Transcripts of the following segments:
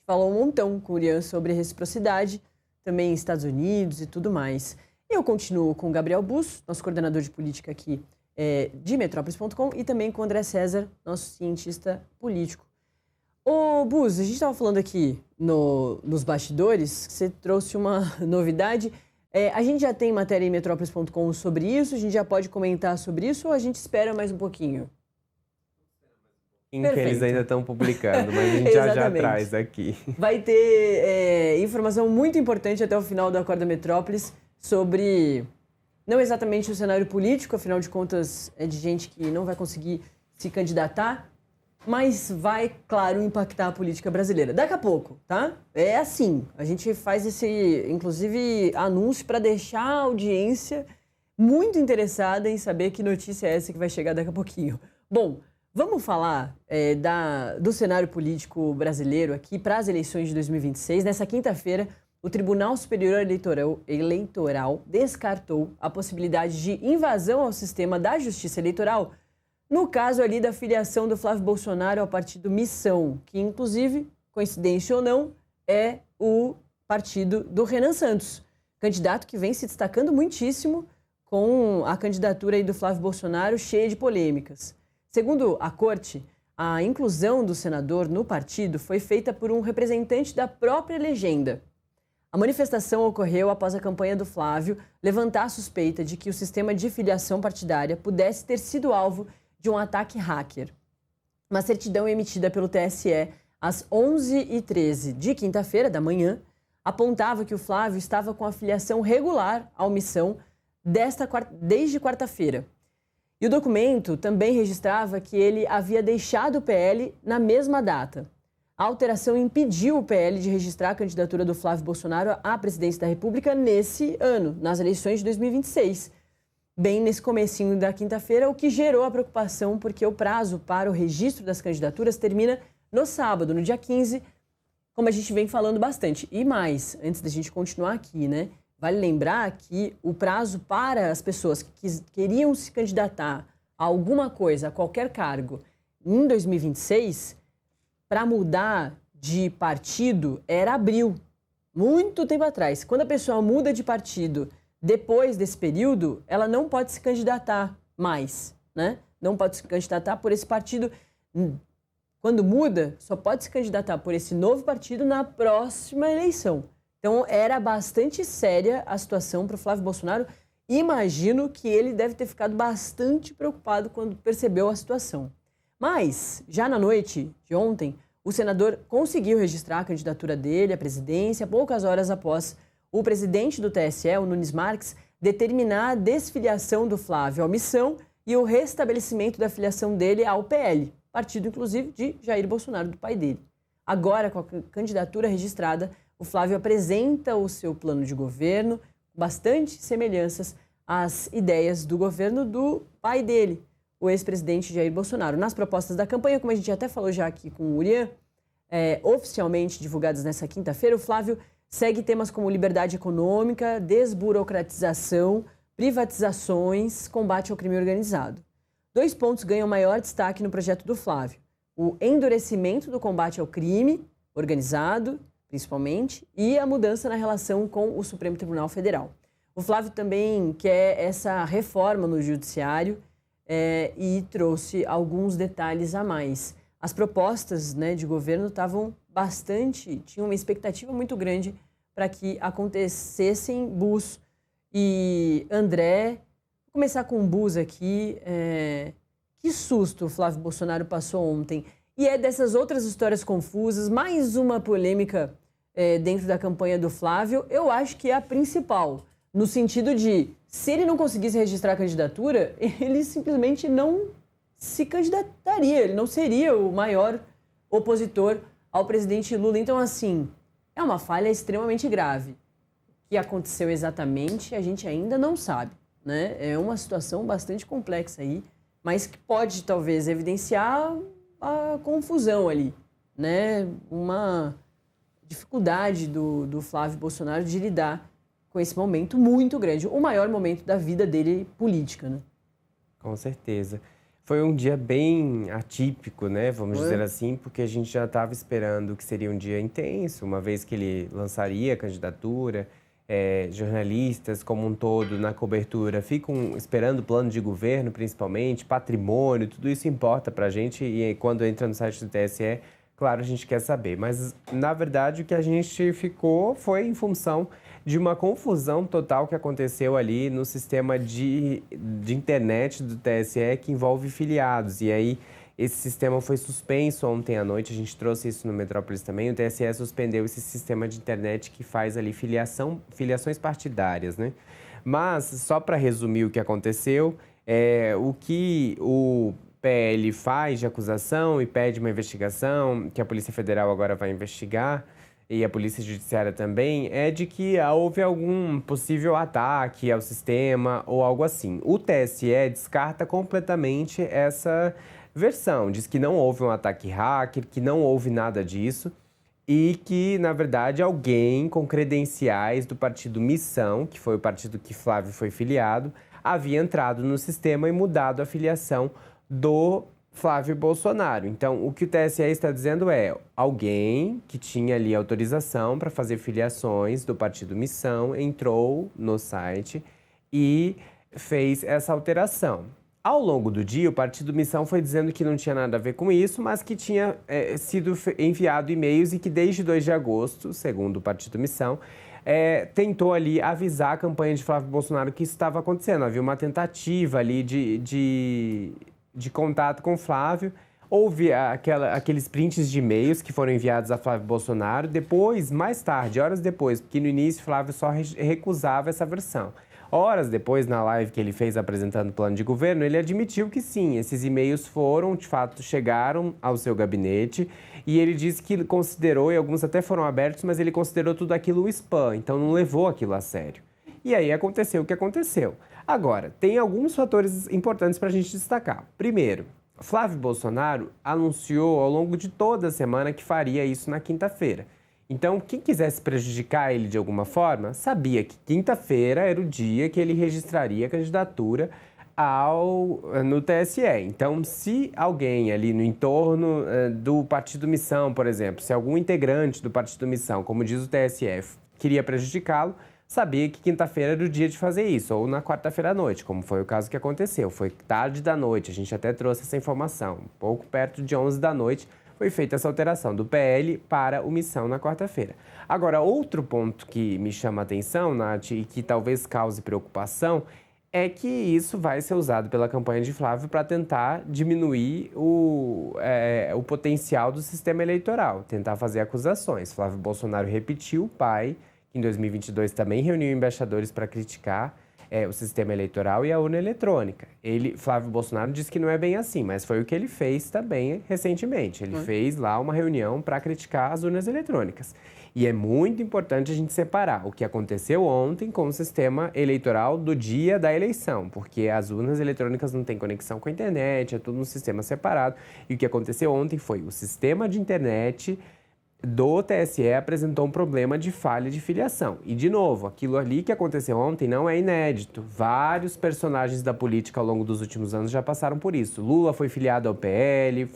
falou um montão com o Urian sobre reciprocidade, também Estados Unidos e tudo mais. Eu continuo com o Gabriel Bus, nosso coordenador de política aqui de Metrópolis.com, e também com o André César, nosso cientista político. Ô, Bus, a gente estava falando aqui nos bastidores, que você trouxe uma novidade. A gente já tem matéria em Metrópolis.com sobre isso? A gente já pode comentar sobre isso ou a gente espera mais um pouquinho? Que eles ainda estão publicando, mas a gente já traz aqui. Vai ter informação muito importante até o final do Acorda Metrópolis sobre, não exatamente o cenário político, afinal de contas é de gente que não vai conseguir se candidatar, mas vai, claro, impactar a política brasileira. Daqui a pouco, tá? É assim, a gente faz esse, inclusive, anúncio para deixar a audiência muito interessada em saber que notícia é essa que vai chegar daqui a pouquinho. Bom, vamos falar do cenário político brasileiro aqui para as eleições de 2026. Nessa quinta-feira, o Tribunal Superior Eleitoral descartou a possibilidade de invasão ao sistema da Justiça Eleitoral no caso ali da filiação do Flávio Bolsonaro ao partido Missão, que inclusive, coincidência ou não, é o partido do Renan Santos, candidato que vem se destacando muitíssimo com a candidatura aí do Flávio Bolsonaro cheia de polêmicas. Segundo a corte, a inclusão do senador no partido foi feita por um representante da própria legenda. A manifestação ocorreu após a campanha do Flávio levantar a suspeita de que o sistema de filiação partidária pudesse ter sido alvo de um ataque hacker. Uma certidão emitida pelo TSE às 11h13 de quinta-feira da manhã apontava que o Flávio estava com a filiação regular à Missão desde quarta-feira. E o documento também registrava que ele havia deixado o PL na mesma data. A alteração impediu o PL de registrar a candidatura do Flávio Bolsonaro à presidência da República nesse ano, nas eleições de 2026. Bem nesse comecinho da quinta-feira, o que gerou a preocupação porque o prazo para o registro das candidaturas termina no sábado, no dia 15, como a gente vem falando bastante. E mais, antes da gente continuar aqui, né? Vale lembrar que o prazo para as pessoas que queriam se candidatar a alguma coisa, a qualquer cargo, em 2026, para mudar de partido, era abril, muito tempo atrás. Quando a pessoa muda de partido depois desse período, ela não pode se candidatar mais, né? Não pode se candidatar por esse partido. Quando muda, só pode se candidatar por esse novo partido na próxima eleição. Então, era bastante séria a situação para o Flávio Bolsonaro. Imagino que ele deve ter ficado bastante preocupado quando percebeu a situação. Mas, já na noite de ontem, o senador conseguiu registrar a candidatura dele à presidência poucas horas após o presidente do TSE, o Nunes Marques, determinar a desfiliação do Flávio à Missão e o restabelecimento da filiação dele ao PL, partido, inclusive, de Jair Bolsonaro, do pai dele. Agora, com a candidatura registrada, o Flávio apresenta o seu plano de governo, bastante semelhanças às ideias do governo do pai dele, o ex-presidente Jair Bolsonaro. Nas propostas da campanha, como a gente até falou já aqui com o Urian, oficialmente divulgadas nessa quinta-feira, o Flávio segue temas como liberdade econômica, desburocratização, privatizações, combate ao crime organizado. 2 pontos ganham maior destaque no projeto do Flávio: o endurecimento do combate ao crime organizado, principalmente, e a mudança na relação com o Supremo Tribunal Federal. O Flávio também quer essa reforma no judiciário e trouxe alguns detalhes a mais. As propostas, de governo tinham uma expectativa muito grande para que acontecessem. Bus e André, vou começar com o Bus aqui. Que susto o Flávio Bolsonaro passou ontem. E é dessas outras histórias confusas, mais uma polêmica dentro da campanha do Flávio. Eu acho que é a principal, no sentido de, se ele não conseguisse registrar a candidatura, ele simplesmente não se candidataria, ele não seria o maior opositor ao presidente Lula. Então, assim, é uma falha extremamente grave. O que aconteceu exatamente, a gente ainda não sabe, né? É uma situação bastante complexa aí, mas que pode, talvez, evidenciar a confusão ali, né? Uma dificuldade do Flávio Bolsonaro de lidar com esse momento muito grande, o maior momento da vida dele política, né? Com certeza. Foi um dia bem atípico, né? Vamos dizer assim, porque a gente já estava esperando que seria um dia intenso, uma vez que ele lançaria a candidatura. Jornalistas como um todo na cobertura ficam esperando o plano de governo, principalmente, patrimônio, tudo isso importa para a gente e quando entra no site do TSE, claro, a gente quer saber. Mas, na verdade, o que a gente ficou foi em função de uma confusão total que aconteceu ali no sistema de internet do TSE que envolve filiados. E aí, esse sistema foi suspenso ontem à noite, a gente trouxe isso no Metrópolis também. O TSE suspendeu esse sistema de internet que faz ali filiações partidárias, né? Mas, só para resumir o que aconteceu, o que o PL faz de acusação e pede uma investigação, que a Polícia Federal agora vai investigar, e a Polícia Judiciária também, é de que houve algum possível ataque ao sistema ou algo assim. O TSE descarta completamente essa versão, diz que não houve um ataque hacker, que não houve nada disso e que, na verdade, alguém com credenciais do partido Missão, que foi o partido que Flávio foi filiado, havia entrado no sistema e mudado a filiação do Flávio Bolsonaro. Então, o que o TSE está dizendo é alguém que tinha ali autorização para fazer filiações do partido Missão entrou no site e fez essa alteração. Ao longo do dia, o partido Missão foi dizendo que não tinha nada a ver com isso, mas que tinha sido enviado e-mails e que desde 2 de agosto, segundo o partido Missão, tentou ali avisar a campanha de Flávio Bolsonaro que isso estava acontecendo. Havia uma tentativa ali de contato com Flávio. Houve aqueles prints de e-mails que foram enviados a Flávio Bolsonaro. Depois, mais tarde, horas depois, porque no início Flávio só recusava essa versão. Horas depois, na live que ele fez apresentando o plano de governo, ele admitiu que sim, esses e-mails foram, de fato, chegaram ao seu gabinete e ele disse que considerou, e alguns até foram abertos, mas ele considerou tudo aquilo spam, então não levou aquilo a sério. E aí aconteceu o que aconteceu. Agora, tem alguns fatores importantes para a gente destacar. Primeiro, Flávio Bolsonaro anunciou ao longo de toda a semana que faria isso na quinta-feira. Então, quem quisesse prejudicar ele de alguma forma, sabia que quinta-feira era o dia que ele registraria a candidatura no TSE. Então, se alguém ali no entorno do Partido Missão, por exemplo, se algum integrante do Partido Missão, como diz o TSE, queria prejudicá-lo, sabia que quinta-feira era o dia de fazer isso, ou na quarta-feira à noite, como foi o caso que aconteceu. Foi tarde da noite, a gente até trouxe essa informação, um pouco perto de 11 da noite, foi feita essa alteração do PL para o Missão na quarta-feira. Agora, outro ponto que me chama a atenção, Nath, e que talvez cause preocupação, é que isso vai ser usado pela campanha de Flávio para tentar diminuir o potencial do sistema eleitoral, tentar fazer acusações. Flávio Bolsonaro repetiu, o pai, que em 2022 também reuniu embaixadores para criticar o sistema eleitoral e a urna eletrônica. Flávio Bolsonaro disse que não é bem assim, mas foi o que ele fez também recentemente. Ele fez lá uma reunião para criticar as urnas eletrônicas. E é muito importante a gente separar o que aconteceu ontem com o sistema eleitoral do dia da eleição, porque as urnas eletrônicas não têm conexão com a internet, é tudo um sistema separado. E o que aconteceu ontem foi o sistema de internet do TSE apresentou um problema de falha de filiação. E, de novo, aquilo ali que aconteceu ontem não é inédito. Vários personagens da política ao longo dos últimos anos já passaram por isso. Lula foi filiado ao PL,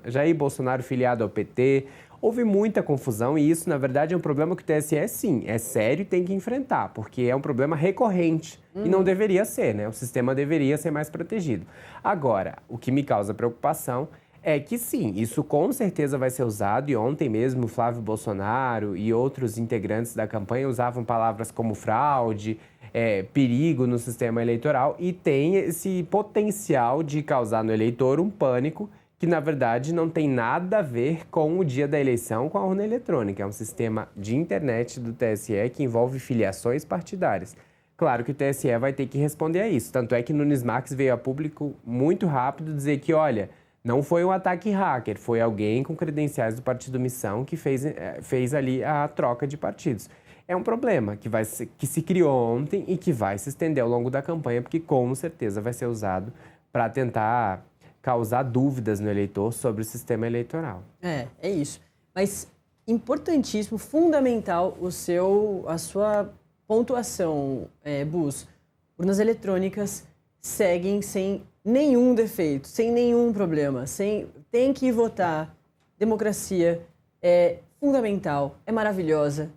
Jair Bolsonaro filiado ao PT. Houve muita confusão e isso, na verdade, é um problema que o TSE, sim, é sério e tem que enfrentar, porque é um problema recorrente e não deveria ser, né? O sistema deveria ser mais protegido. Agora, o que me causa preocupação é que sim, isso com certeza vai ser usado e ontem mesmo Flávio Bolsonaro e outros integrantes da campanha usavam palavras como fraude, perigo no sistema eleitoral e tem esse potencial de causar no eleitor um pânico que na verdade não tem nada a ver com o dia da eleição com a urna eletrônica. É um sistema de internet do TSE que envolve filiações partidárias. Claro que o TSE vai ter que responder a isso, tanto é que Nunes Marques veio a público muito rápido dizer que, olha, não foi um ataque hacker, foi alguém com credenciais do Partido Missão que fez ali a troca de partidos. É um problema que se criou ontem e que vai se estender ao longo da campanha, porque com certeza vai ser usado para tentar causar dúvidas no eleitor sobre o sistema eleitoral. É isso. Mas importantíssimo, fundamental a sua pontuação, Bus. Urnas eletrônicas seguem sem nenhum defeito, sem nenhum problema, tem que votar. Democracia é fundamental, é maravilhosa.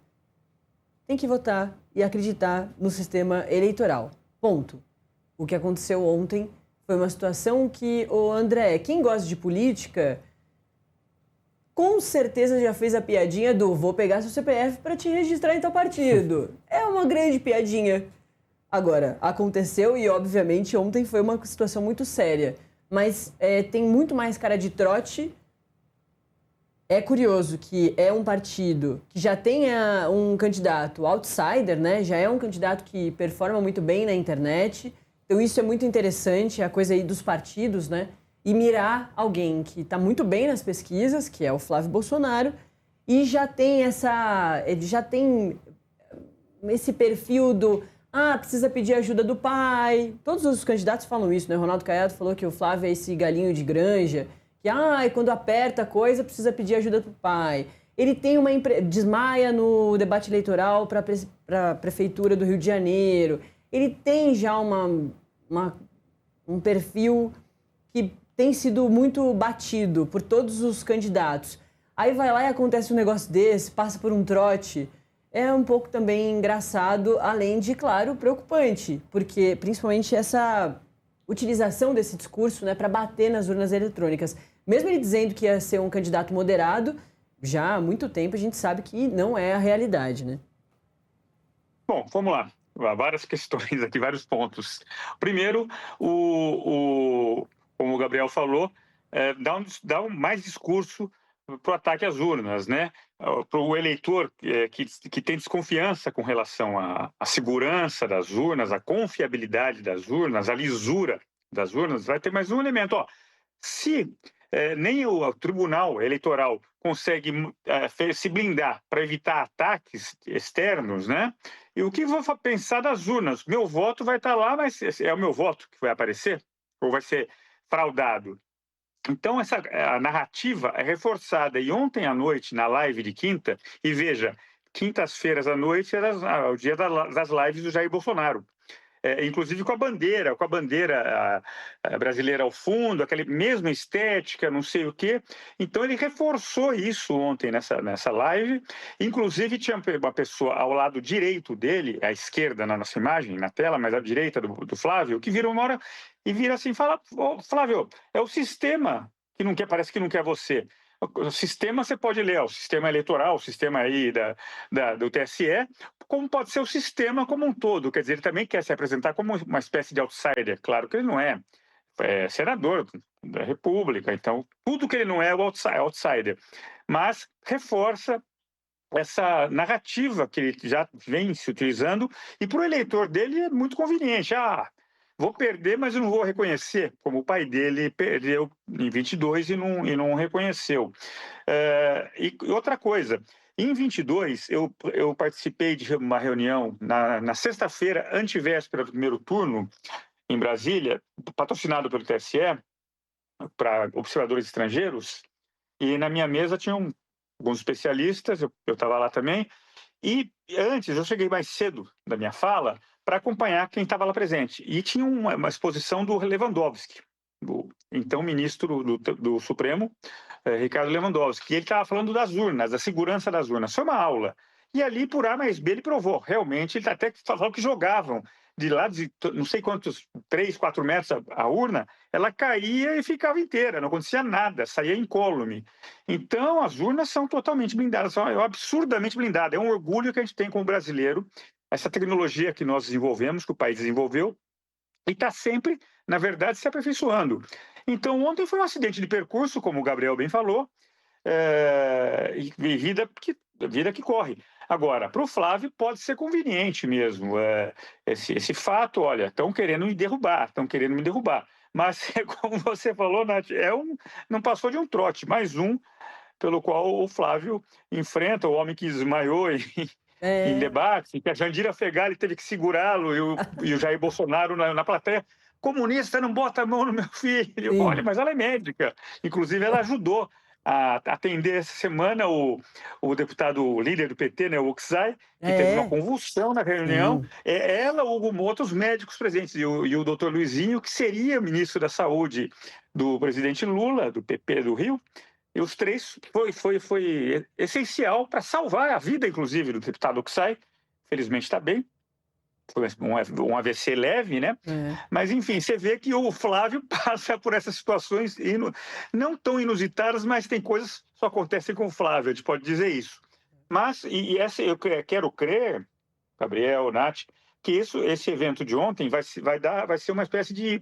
Tem que votar e acreditar no sistema eleitoral. Ponto. O que aconteceu ontem foi uma situação que, ô André, quem gosta de política, com certeza já fez a piadinha do vou pegar seu CPF para te registrar em teu partido. É uma grande piadinha. Agora, aconteceu e, obviamente, ontem foi uma situação muito séria. Mas tem muito mais cara de trote. É curioso que é um partido que já tenha um candidato outsider, né? Já é um candidato que performa muito bem na internet. Então isso é muito interessante, a coisa aí dos partidos, né? E mirar alguém que está muito bem nas pesquisas, que é o Flávio Bolsonaro, e ele já tem esse perfil do precisa pedir ajuda do pai. Todos os candidatos falam isso, né? Ronaldo Caiado falou que o Flávio é esse galinho de granja, que quando aperta a coisa precisa pedir ajuda do pai. Ele tem desmaia no debate eleitoral para a prefeitura do Rio de Janeiro. Ele tem já um perfil que tem sido muito batido por todos os candidatos. Aí vai lá e acontece um negócio desse, passa por um trote. É um pouco também engraçado, além de, claro, preocupante, porque principalmente essa utilização desse discurso, né, para bater nas urnas eletrônicas. Mesmo ele dizendo que ia ser um candidato moderado, já há muito tempo a gente sabe que não é a realidade, né? Bom, vamos lá. Várias questões aqui, vários pontos. Primeiro, como o Gabriel falou, dá mais discurso para o ataque às urnas, né? Para o eleitor que tem desconfiança com relação à segurança das urnas, à confiabilidade das urnas, à lisura das urnas, vai ter mais um elemento. Se nem o Tribunal Eleitoral consegue se blindar para evitar ataques externos, né? E o que vou pensar das urnas? Meu voto vai estar lá, mas é o meu voto que vai aparecer? Ou vai ser fraudado? Então, a narrativa é reforçada. E ontem à noite, na live de quinta, e veja, quintas-feiras à noite era o dia das lives do Jair Bolsonaro. Inclusive com a bandeira brasileira ao fundo, aquela mesma estética, não sei o quê. Então, ele reforçou isso ontem nessa live. Inclusive, tinha uma pessoa ao lado direito dele, à esquerda na nossa imagem, na tela, mas à direita do Flávio, que vira uma hora e vira assim, fala, Flávio, é o sistema que não quer, parece que não quer você. O sistema você pode ler, o sistema eleitoral, o sistema aí do TSE, como pode ser o sistema como um todo. Quer dizer, ele também quer se apresentar como uma espécie de outsider. Claro que ele não é senador da República, então tudo que ele não é outsider. Mas reforça essa narrativa que ele já vem se utilizando, e para o eleitor dele é muito conveniente. Vou perder, mas eu não vou reconhecer, como o pai dele perdeu em 22 e não reconheceu. E outra coisa, em 22, eu participei de uma reunião na sexta-feira, antevéspera do primeiro turno, em Brasília, patrocinado pelo TSE, para observadores estrangeiros, e na minha mesa tinham alguns especialistas, eu estava lá também, e antes eu cheguei mais cedo da minha fala para acompanhar quem estava lá presente. E tinha uma exposição do Lewandowski, então ministro do Supremo, Ricardo Lewandowski, e ele estava falando das urnas, da segurança das urnas. Foi uma aula. E ali, por A mais B, ele provou. Realmente, ele até falou que jogavam de lá, de não sei quantos, 3, 4 metros a urna, ela caía e ficava inteira, não acontecia nada, saía incólume. Então, as urnas são totalmente blindadas, são absurdamente blindadas. É um orgulho que a gente tem como brasileiro, essa tecnologia que nós desenvolvemos, que o país desenvolveu, e está sempre, na verdade, se aperfeiçoando. Então, ontem foi um acidente de percurso, como o Gabriel bem falou, e vida que corre. Agora, para o Flávio pode ser conveniente mesmo. Esse fato, olha, estão querendo me derrubar. Mas, como você falou, Nath, não passou de um trote, mais um pelo qual o Flávio enfrenta o homem que desmaiou em debate, que a Jandira Fegali teve que segurá-lo e o Jair Bolsonaro na plateia. Comunista não bota a mão no meu filho. Sim. Olha, mas ela é médica. Inclusive, ela ajudou atender essa semana o deputado, o líder do PT, né, o Oxai, que teve uma convulsão na reunião. Ela, o Hugo Motta, os médicos presentes, e o doutor Luizinho, que seria ministro da Saúde do presidente Lula, do PP do Rio. E os três foi essencial para salvar a vida, inclusive, do deputado Oxai. Felizmente está bem. Foi um AVC leve, né? Mas, enfim, você vê que o Flávio passa por essas situações não tão inusitadas, mas tem coisas que só acontecem com o Flávio, a gente pode dizer isso. Mas, eu quero crer, Gabriel, Nath, que esse evento de ontem vai ser uma espécie de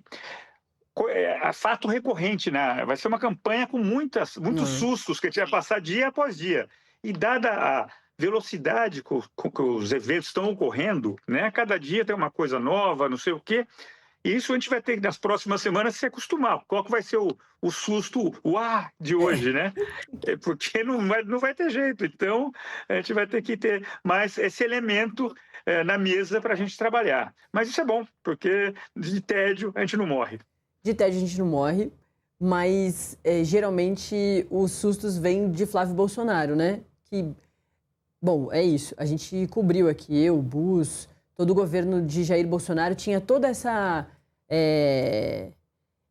fato recorrente, né? Vai ser uma campanha com muitos sustos que a gente vai passar dia após dia. E dada a velocidade com que os eventos estão ocorrendo, né? Cada dia tem uma coisa nova, não sei o quê. E isso a gente vai ter que, nas próximas semanas, se acostumar. Qual que vai ser o susto, de hoje, né? Porque não vai ter jeito. Então, a gente vai ter que ter mais esse elemento na mesa para a gente trabalhar. Mas isso é bom, porque de tédio a gente não morre. De tédio a gente não morre, mas geralmente os sustos vêm de Flávio Bolsonaro, né? Bom, é isso. A gente cobriu aqui, o Bus, todo o governo de Jair Bolsonaro tinha toda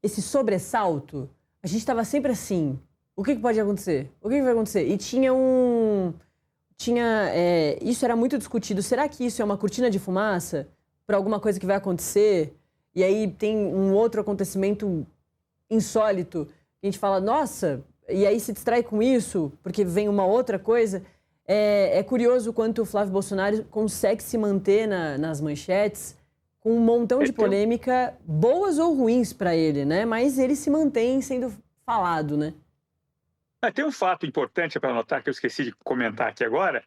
esse sobressalto. A gente estava sempre assim. O que pode acontecer? O que vai acontecer? E isso era muito discutido. Será que isso é uma cortina de fumaça para alguma coisa que vai acontecer? E aí tem um outro acontecimento insólito. A gente fala, nossa, e aí se distrai com isso, porque vem uma outra coisa. É curioso o quanto o Flávio Bolsonaro consegue se manter nas manchetes com um montão de polêmica, boas ou ruins para ele, né? Mas ele se mantém sendo falado, né? Tem um fato importante para anotar que eu esqueci de comentar aqui agora,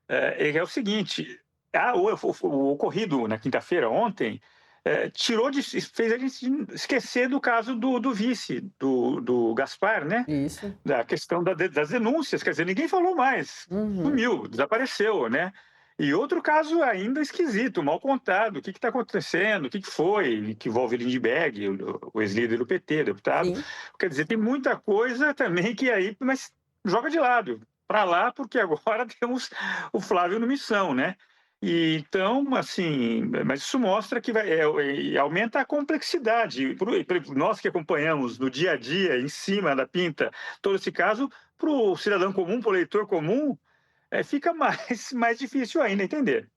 é o seguinte, o ocorrido na quinta-feira, ontem, fez a gente esquecer do caso do vice, do Gaspar, né? Isso. Da questão das denúncias, quer dizer, ninguém falou mais, sumiu, desapareceu, né? E outro caso ainda esquisito, mal contado, o que está acontecendo, o que foi, que envolve Lindbergh, o ex-líder do PT, deputado. Sim. Quer dizer, tem muita coisa também que aí, mas joga de lado, para lá, porque agora temos o Flávio no missão, né? E, então, assim, mas isso mostra que aumenta a complexidade. Nós que acompanhamos no dia a dia, em cima da pinta, todo esse caso, para o cidadão comum, para o eleitor comum, fica mais difícil ainda entender.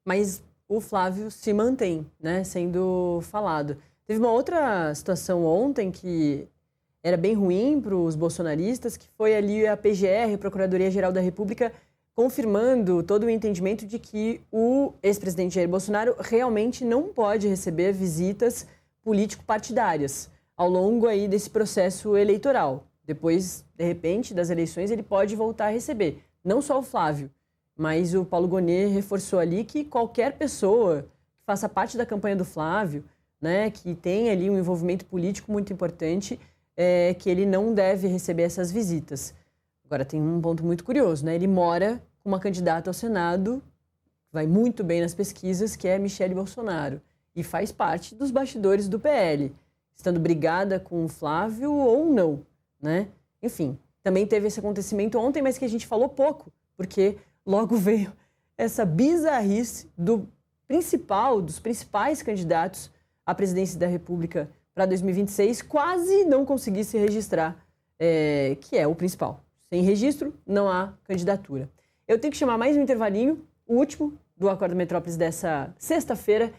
Mas o Flávio se mantém, né, sendo falado. Teve uma outra situação ontem que era bem ruim para os bolsonaristas, que foi ali a PGR, a Procuradoria-Geral da República, confirmando todo o entendimento de que o ex-presidente Jair Bolsonaro realmente não pode receber visitas político-partidárias ao longo aí desse processo eleitoral. Depois, de repente, das eleições, ele pode voltar a receber. Não só o Flávio, mas o Paulo Gonet reforçou ali que qualquer pessoa que faça parte da campanha do Flávio, né, que tem ali um envolvimento político muito importante, que ele não deve receber essas visitas. Agora, tem um ponto muito curioso, né? Ele mora com uma candidata ao Senado, vai muito bem nas pesquisas, que é a Michele Bolsonaro, e faz parte dos bastidores do PL, estando brigada com o Flávio ou não, né? Enfim, também teve esse acontecimento ontem, mas que a gente falou pouco, porque logo veio essa bizarrice dos principais candidatos à presidência da República para 2026, quase não conseguir se registrar, que é o principal. Sem registro, não há candidatura. Eu tenho que chamar mais um intervalinho, o último do Acorda Metrópolis dessa sexta-feira,